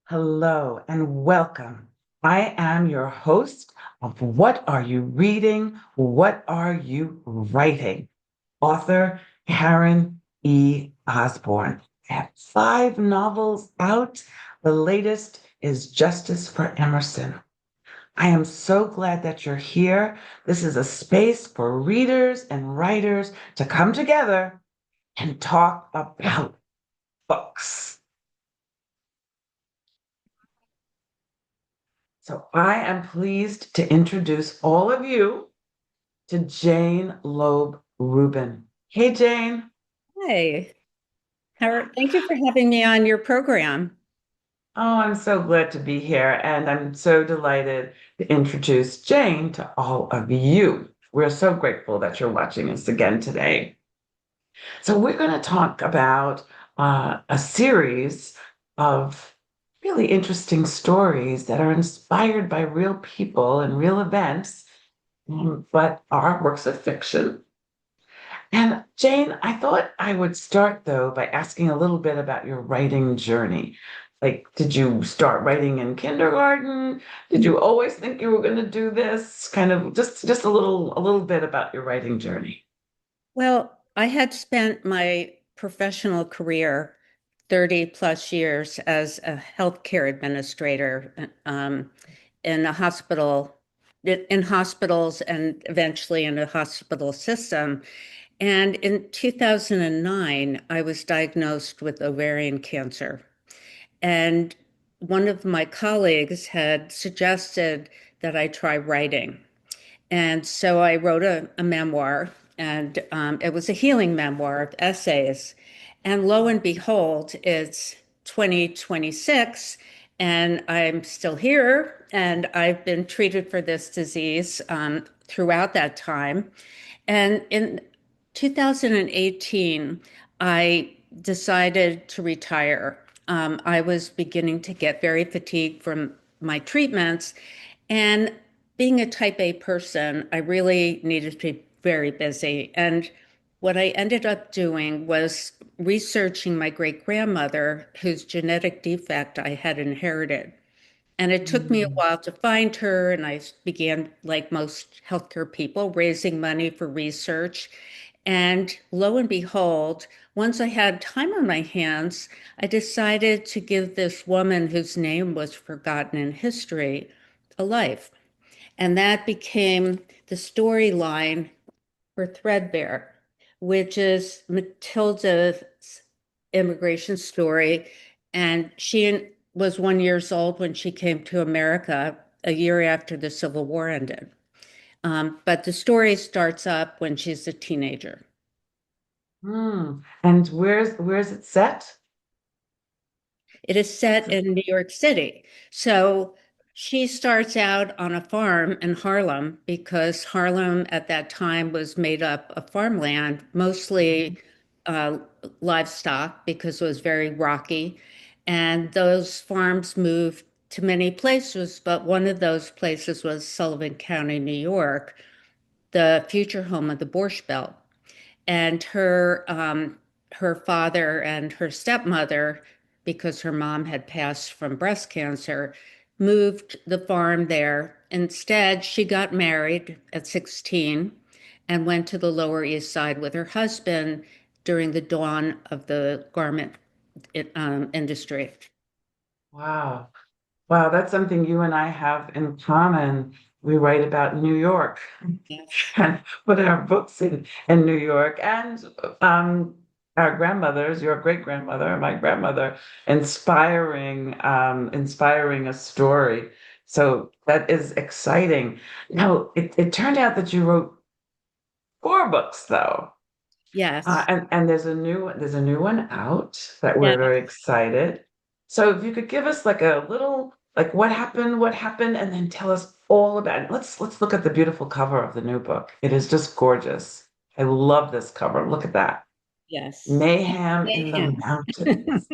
Hello and welcome. I am your host of What Are You Reading? What Are You Writing? Author Karen E. Osborne. I have five novels out. The latest is Justice for Emerson. I am so glad that you're here. This is a space for readers and writers to come together and talk about books. So I am pleased to introduce all of you to Jane Loeb Rubin. Hey, Jane. Hey, thank you for having me on your program. Oh, I'm so glad to be here, and I'm so delighted to introduce Jane to all of you. We're so grateful that you're watching us again today. So, we're going to talk about a series of really interesting stories that are inspired by real people and real events, but are works of fiction. And Jane, I thought I would start though by asking a little bit about your writing journey. Like, did you start writing in kindergarten? Did you always think you were going to do this? Kind of just a little bit about your writing journey. Well, I had spent my professional career 30 plus years as a healthcare administrator in a hospital, in hospitals and eventually in a hospital system. And in 2009, I was diagnosed with ovarian cancer. And one of my colleagues had suggested that I try writing. And so I wrote a memoir, and it was a healing memoir of essays. And lo and behold, it's 2026, and I'm still here, and I've been treated for this disease throughout that time. And in 2018, I decided to retire. I was beginning to get very fatigued from my treatments. And being a type A person, I really needed to be very busy. And what I ended up doing was researching my great grandmother, whose genetic defect I had inherited. And it took me a Mm. while to find her, and I began, like most healthcare people, raising money for research. And lo and behold, once I had time on my hands, I decided to give this woman whose name was forgotten in history a life. And that became the storyline for Threadbare, which is Matilda's immigration story. And she was 1 year old when she came to America a year after the Civil War ended. But the story starts up when she's a teenager. Mm. And where's it set? It is set in New York City. So she starts out on a farm in Harlem because Harlem at that time was made up of farmland, mostly uh, livestock because it was very rocky. And those farms moved to many places, but one of those places was Sullivan County, New York, the future home of the Borscht Belt. And her father and her stepmother, because her mom had passed from breast cancer, moved the farm there. Instead, she got married at 16 and went to the Lower East Side with her husband during the dawn of the garment industry. Wow. Wow, that's something you and I have in common. We write about New York Yes. and put our books in New York and our grandmothers, your great grandmother, my grandmother, inspiring a story. So that is exciting. Now, it turned out that you wrote four books though. Yes. And there's a new one out that Yeah. we're very excited. So if you could give us like a little like what happened, and then tell us all about it. Let's look at the beautiful cover of the new book. It is just gorgeous. I love this cover. Look at that. Yes. Mayhem in the Mayhem. mountains.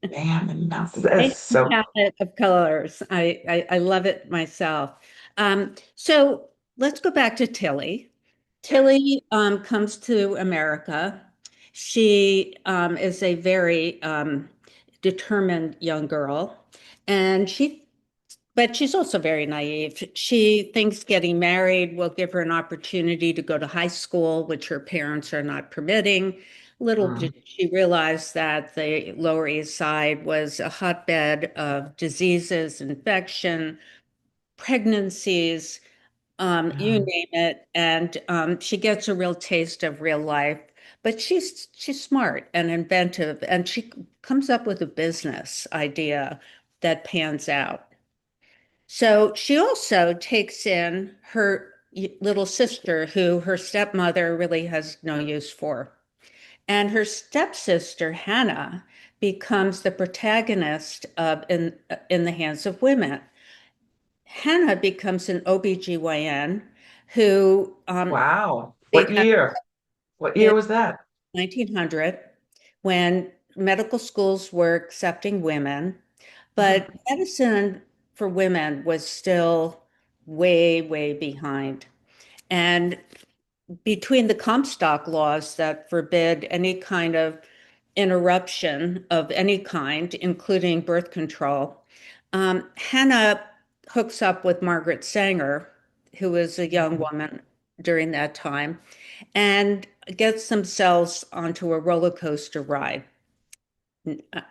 Mayhem in the mountains. That is Nice so palette of colors. I love it myself. So let's go back to Tilly. Tilly comes to America. She is a very determined young girl. And but she's also very naive. She thinks getting married will give her an opportunity to go to high school, which her parents are not permitting. Little Mm. did she realize that the Lower East Side was a hotbed of diseases, infection, pregnancies, you Yeah. name it. And she gets a real taste of real life. But she's smart and inventive, and she comes up with a business idea that pans out. So she also takes in her little sister, who her stepmother really has no use for. And her stepsister, Hannah, becomes the protagonist of In the Hands of Women. Hannah becomes an OBGYN who Wow. they What have year? What in year was that? 1900 when medical schools were accepting women, Mhm. but medicine for women was still way, way behind. And between the Comstock laws that forbid any kind of interruption of any kind, including birth control, Hannah hooks up with Margaret Sanger, who was a young woman during that time, and gets themselves onto a roller coaster ride.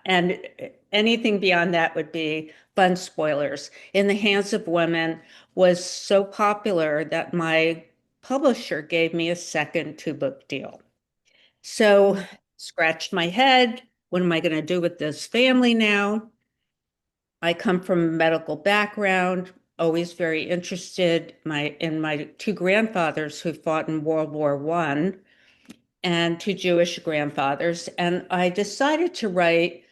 And anything beyond that would be fun spoilers. In the Hands of Women was so popular that my publisher gave me a second two-book deal. So scratched my head. What am I going to do with this family now? I come from a medical background, always very interested in my two grandfathers who fought in World War One and two Jewish grandfathers. And I decided to write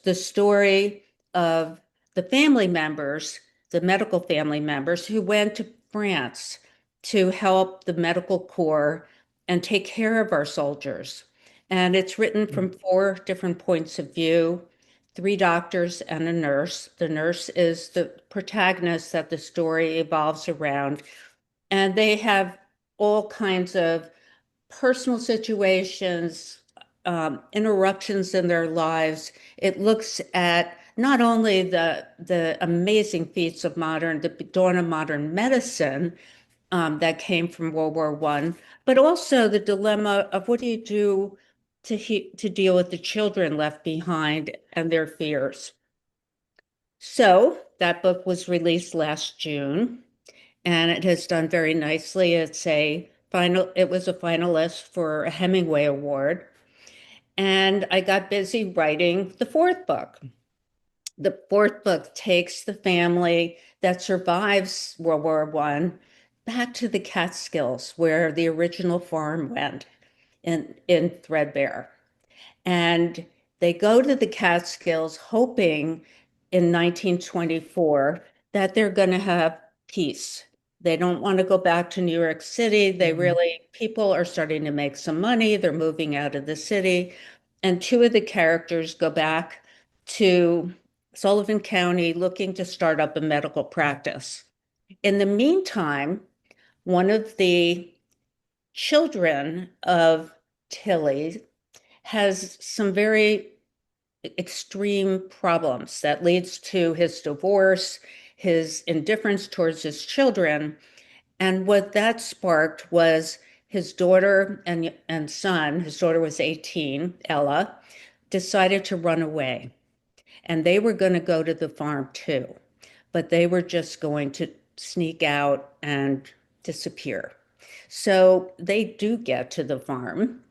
the story of the family members, the medical family members who went to France to help the medical corps and take care of our soldiers. And it's written from four different points of view, three doctors and a nurse. The nurse is the protagonist that the story evolves around. And they have all kinds of personal situations, interruptions in their lives. It looks at not only the amazing feats of the dawn of modern medicine that came from World War One, but also the dilemma of what do you do to deal with the children left behind and their fears. So that book was released last June and it has done very nicely. It was a finalist for a Hemingway Award. And I got busy writing the fourth book. The fourth book takes the family that survives World War One back to the Catskills, where the original farm went in Threadbare. And they go to the Catskills hoping in 1924 that they're going to have peace. They don't want to go back to New York City. Mhm. People are starting to make some money. They're moving out of the city. And two of the characters go back to Sullivan County looking to start up a medical practice. In the meantime, one of the children of Tilly has some very extreme problems that leads to his divorce, his indifference towards his children. And what that sparked was his daughter and son, his daughter was 18, Ella, decided to run away. And they were going to go to the farm too, but they were just going to sneak out and disappear. So they do get to the farm,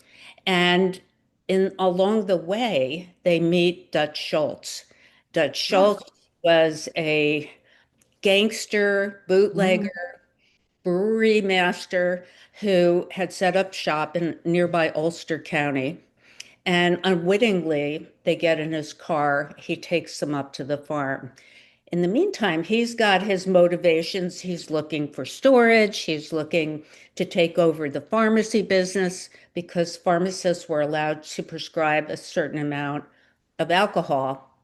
and in along the way, they meet Dutch Schultz. Dutch Oh. Schultz was a gangster, Mhm. bootlegger, brewery master who had set up shop in nearby Ulster County. And unwittingly, they get in his car. He takes them up to the farm. In the meantime, he's got his motivations. He's looking for storage. He's looking to take over the pharmacy business because pharmacists were allowed to prescribe a certain amount of alcohol.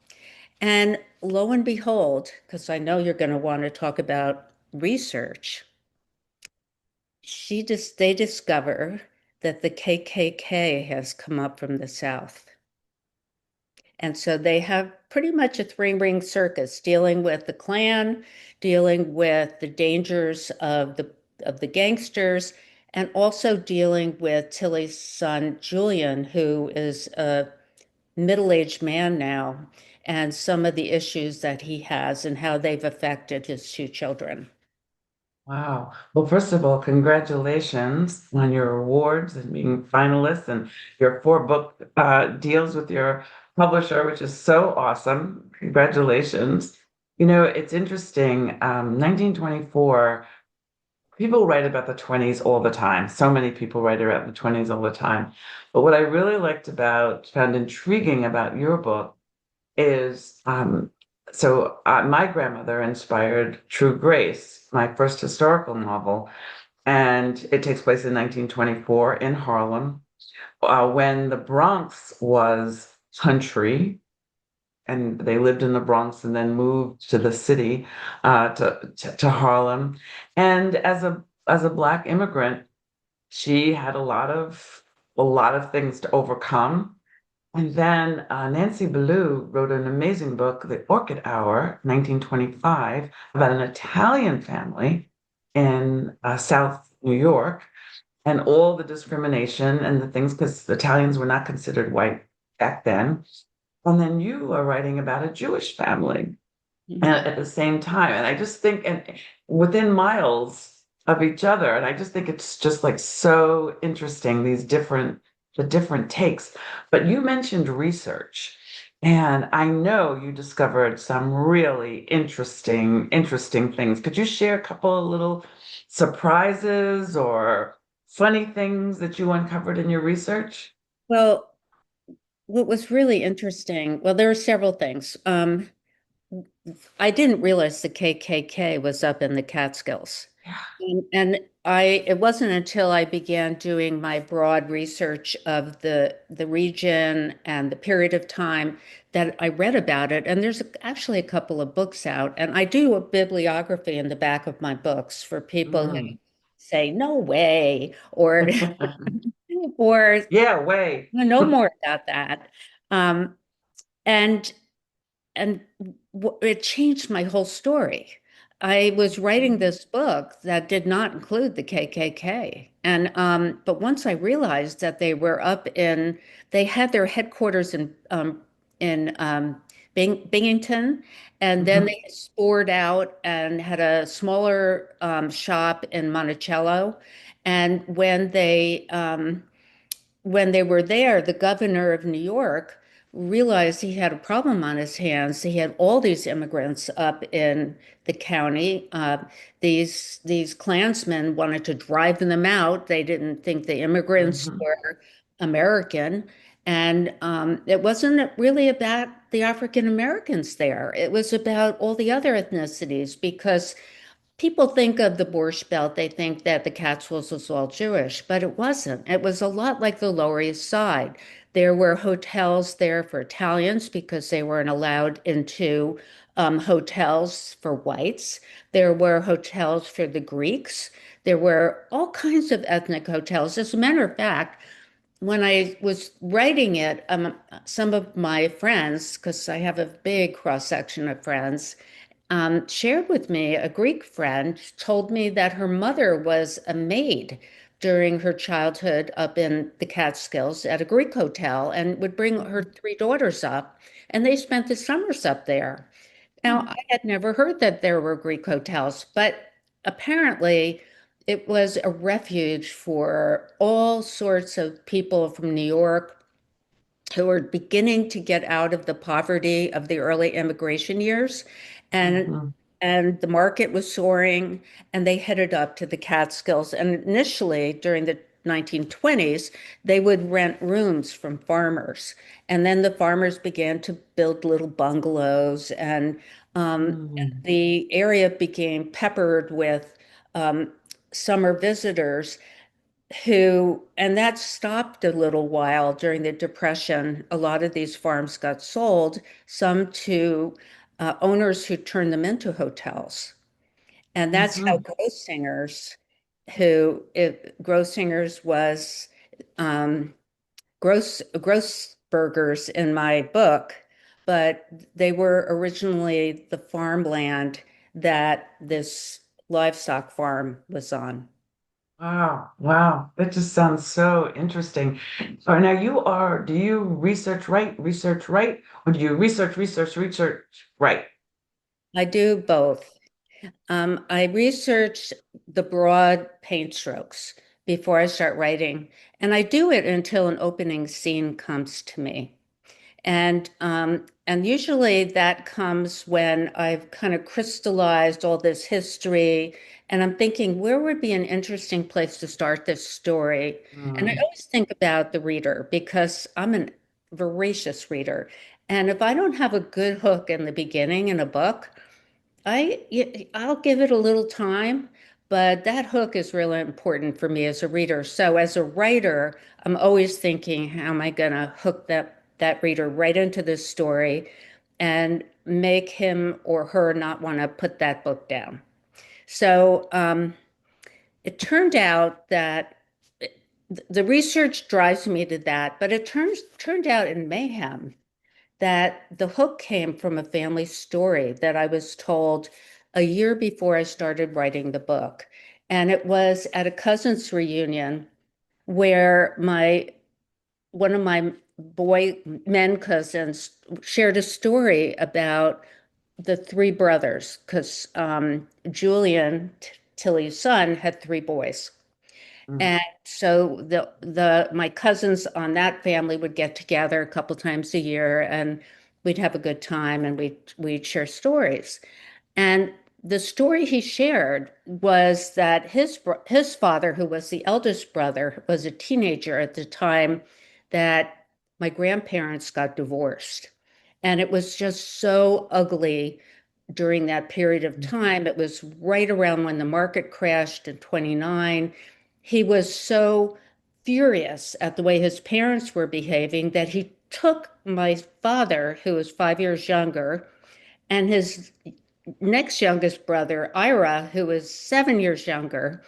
And lo and behold, because I know you're going to want to talk about research, they discover that the KKK has come up from the South. And so they have pretty much a three-ring circus dealing with the Klan, dealing with the dangers of the gangsters, and also dealing with Tilly's son Julian, who is a middle-aged man now, and some of the issues that he has and how they've affected his two children. Wow. Well, first of all, congratulations on your awards and being finalists and your four-book deals with your publisher, which is so awesome. Congratulations. You know, it's interesting. 1924, people write about the 20s all the time. So many people write about the 20s all the time. But what I really found intriguing about your book is my grandmother inspired True Grace, my first historical novel, and it takes place in 1924 in Harlem, when the Bronx was country, and they lived in the Bronx and then moved to the city, to Harlem. And as a Black immigrant, she had a lot of things to overcome, and then Nancy Ballou wrote an amazing book, The Orchid Hour, 1925, about an Italian family in South New York and all the discrimination and the things, because Italians were not considered white back then. And then you are writing about a Jewish family at the same time. And I just think, and within miles of each other, and I just think it's just like so interesting, the different takes. But you mentioned research, and I know you discovered some really interesting things. Could you share a couple of little surprises or funny things that you uncovered in your research? Well, what was really interesting, well, there are several things. I didn't realize the KKK was up in the Catskills. And it wasn't until I began doing my broad research of the region and the period of time that I read about it. And there's actually a couple of books out, and I do a bibliography in the back of my books for people who Mm. say, no way, or or Yeah, way. know more about that. Um, and and it changed my whole story. I was writing this book that did not include the KKK. And but once I realized that they had their headquarters in Binghamton, and then Mhm. they spored out and had a smaller shop in Monticello. And when they were there, the governor of New York realized he had a problem on his hands. He had all these immigrants up in the county. These Klansmen wanted to drive them out. They didn't think the immigrants Mhm. were American. And it wasn't really about the African Americans there. It was about all the other ethnicities because people think of the Borscht Belt, they think that the Catskills was all Jewish, but it wasn't. It was a lot like the Lower East Side. There were hotels there for Italians because they weren't allowed into hotels for whites. There were hotels for the Greeks. There were all kinds of ethnic hotels. As a matter of fact, when I was writing it, some of my friends, because I have a big cross section of friends, shared with me a Greek friend told me that her mother was a maid during her childhood up in the Catskills at a Greek hotel and would bring her three daughters up, and they spent the summers up there. Now, I had never heard that there were Greek hotels, but apparently it was a refuge for all sorts of people from New York who were beginning to get out of the poverty of the early immigration years. And Mhm. and the market was soaring, and they headed up to the Catskills. And initially, during the 1920s, they would rent rooms from farmers. And then the farmers began to build little bungalows, and Mhm. the area became peppered with um, summer visitors and that stopped a little while during the Depression. A lot of these farms got sold, some to owners who turned them into hotels. And that's how Mhm. Grossinger's was um, Grossberger's in my book. but they were originally the farmland that this livestock farm was on. Wow, wow. That just sounds so interesting. So now do you research, write, or do you research, write? I do both. I research the broad paint strokes before I start writing, and I do it until an opening scene comes to me. And usually that comes when I've kind of crystallized all this history, and I'm thinking, where would be an interesting place to start this story? And I Mm, always think about the reader because I'm a voracious reader. And if I don't have a good hook in the beginning in a book, I'll give it a little time, but that hook is really important for me as a reader. So as a writer, I'm always thinking, how am I going to hook that reader right into this story and make him or her not want to put that book down? So it turned out that the research drives me to that, but it turned out in Mayhem that the hook came from a family story that I was told a year before I started writing the book. And it was at a cousin's reunion where my one of my boy men cousins shared a story about the three brothers because Julian, Tilly's son, had three boys. mm. And so the my cousins on that family would get together a couple times a year and we'd have a good time and we'd share stories. And the story he shared was that his father, who was the eldest brother, was a teenager at the time that my grandparents got divorced. And it was just so ugly during that period of time. It was right around when the market crashed in 29. He was so furious at the way his parents were behaving that he took my father, who was 5 years younger, and his next youngest brother, Ira, who was 7 years younger,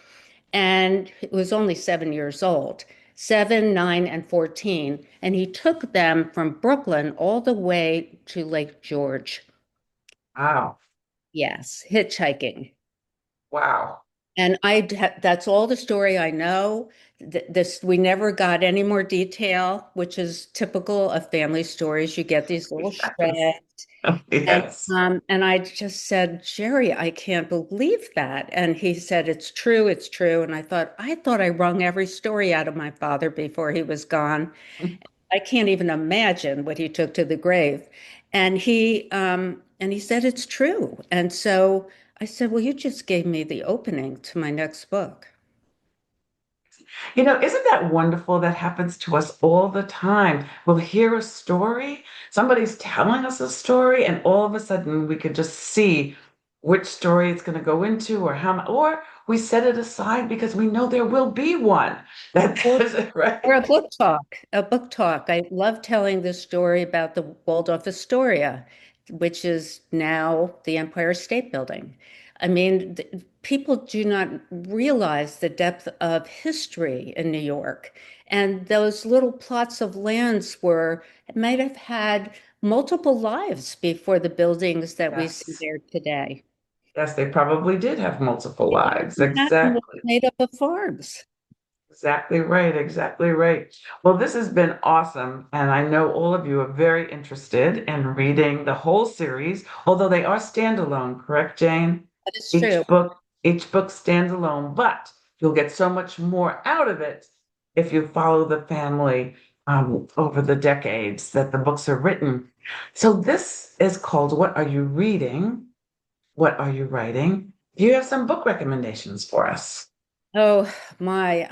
and was only 7 years old, 7, 9, and 14. And he took them from Brooklyn all the way to Lake George. Wow, Yes, hitchhiking. wow. And that's all the story I know. This we never got any more detail, which is typical of family stories. You get these little Yes. shreds. And Yes. and I just said, Jerry, I can't believe that. And he said, it's true, it's true. And I thought I wrung every story out of my father before he was gone. I can't even imagine what he took to the grave. And he said it's true. And so I said, well, you just gave me the opening to my next book. Isn't that wonderful? That happens to us all the time. We'll hear a story, somebody's telling us a story, and all of a sudden we could just see which story it's going to go into or or we set it aside because we know there will be one. That Or, is it, or a right? book talk, a book talk. I love telling the story about the Waldorf Astoria, which is now the Empire State Building. I mean, people do not realize the depth of history in New York. And those little plots of lands might have had multiple lives before the buildings that we see Yes. there today. Yes, they probably did have multiple You know, lives. Manhattan was Exactly. made up of farms. Exactly right. Exactly right. Well, this has been awesome. And I know all of you are very interested in reading the whole series, although they are standalone, correct, Jane? That is true. Each book stands alone, but you'll get so much more out of it if you follow the family over the decades that the books are written. So this is called What Are You Reading? What Are You Writing? Do you have some book recommendations for us? Oh my,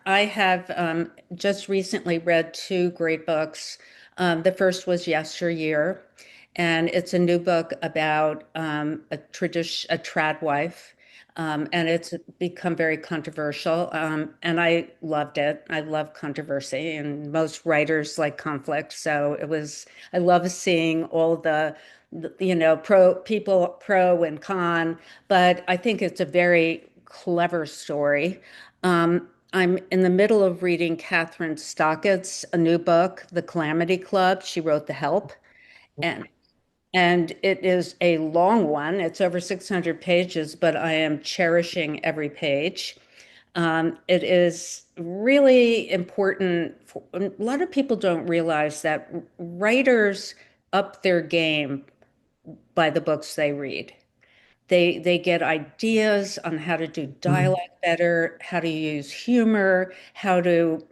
I have just recently read two great books. The first was Yesteryear, and it's a new book about a trad wife, and it's become very controversial. And I loved it. I love controversy, and most writers like conflict. So I love seeing all pro and con, but I think it's a very clever story. I'm in the middle of reading Catherine Stockett's a new book, The Calamity Club. She wrote The Help. And and it is a long one. It's over 600 pages, but I am cherishing every page. It is really important. A lot of people don't realize that writers up their game by the books they read. They get ideas on how to do Mm. dialogue better, how to use humor, how to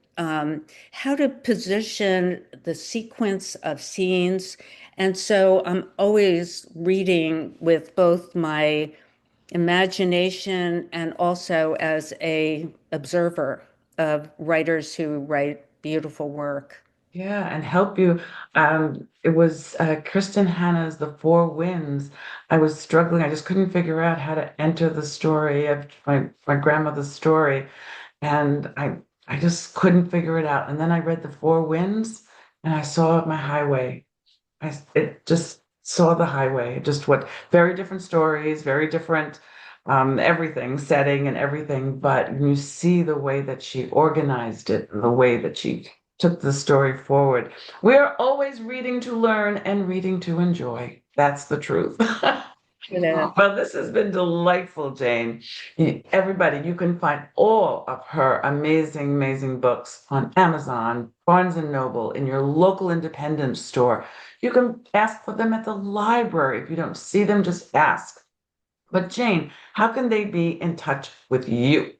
position the sequence of scenes. And so I'm always reading with both my imagination and also as a observer of writers who write beautiful work. Yeah, and help you. It was Kristen Hanna's The Four Winds. I was struggling. I just couldn't figure out how to enter the story of my grandmother's story, and I just couldn't figure it out. And then I read The Four Winds, and I saw my highway. It just saw the highway. Just what very different stories, very different everything, setting and everything. But you see the way that she organized it, and the way that she took the story forward. We are always reading to learn and reading to enjoy. That's the truth. It is. Well, this has been delightful, Jane. Everybody, you can find all of her amazing, amazing books on Amazon, Barnes and Noble, in your local independent store. You can ask for them at the library. If you don't see them, just ask. But Jane, how can they be in touch with you?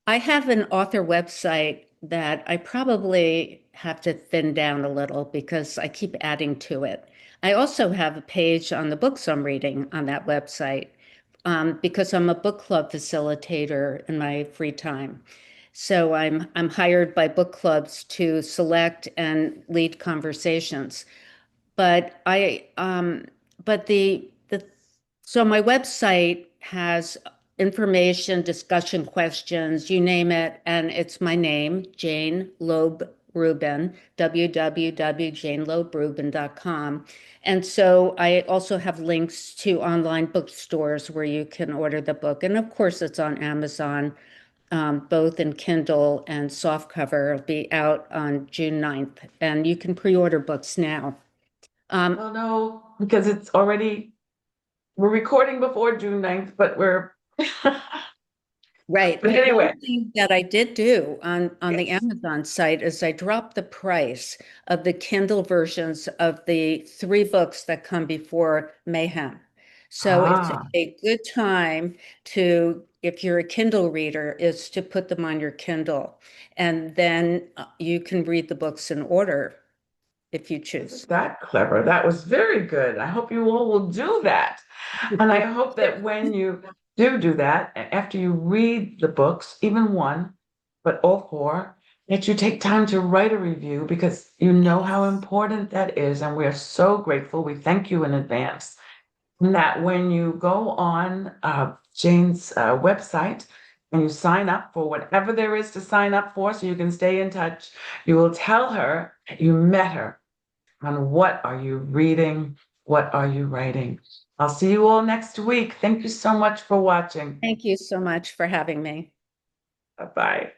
I have an author website that I probably have to thin down a little because I keep adding to it. I also have a page on the books I'm reading on that website because I'm a book club facilitator in my free time. So I'm hired by book clubs to select and lead conversations. But but the so my website has information, discussion questions, you name it, and it's my name, Jane Loeb Rubin, www.janeloebrubin.com. And so I also have links to online bookstores where you can order the book. And of course, it's on Amazon, both in Kindle and softcover. It'll be out on June 9th, and you can pre-order books now. Um, Well, no, because it's already, we're recording before June 9th, but we're, right. but But anyway, one thing that I did do on the yes. Amazon site is I dropped the price of the Kindle versions of the three books that come before Mayhem. So it's Ah. a good time to, if you're a Kindle reader, is to put them on your Kindle. And then you can read the books in order if you choose. Isn't that clever? That was very good. I hope you all will do that. And I hope that when you do that, after you read the books, even one, but all four, that you take time to write a review because you know how important that is. And we're so grateful. We thank you in advance. And that when you go on Jane's website and you sign up for whatever there is to sign up for so you can stay in touch, you will tell her that you met her on what are you reading, what are you writing. I'll see you all next week. Thank you so much for watching. Thank you so much for having me. Bye bye.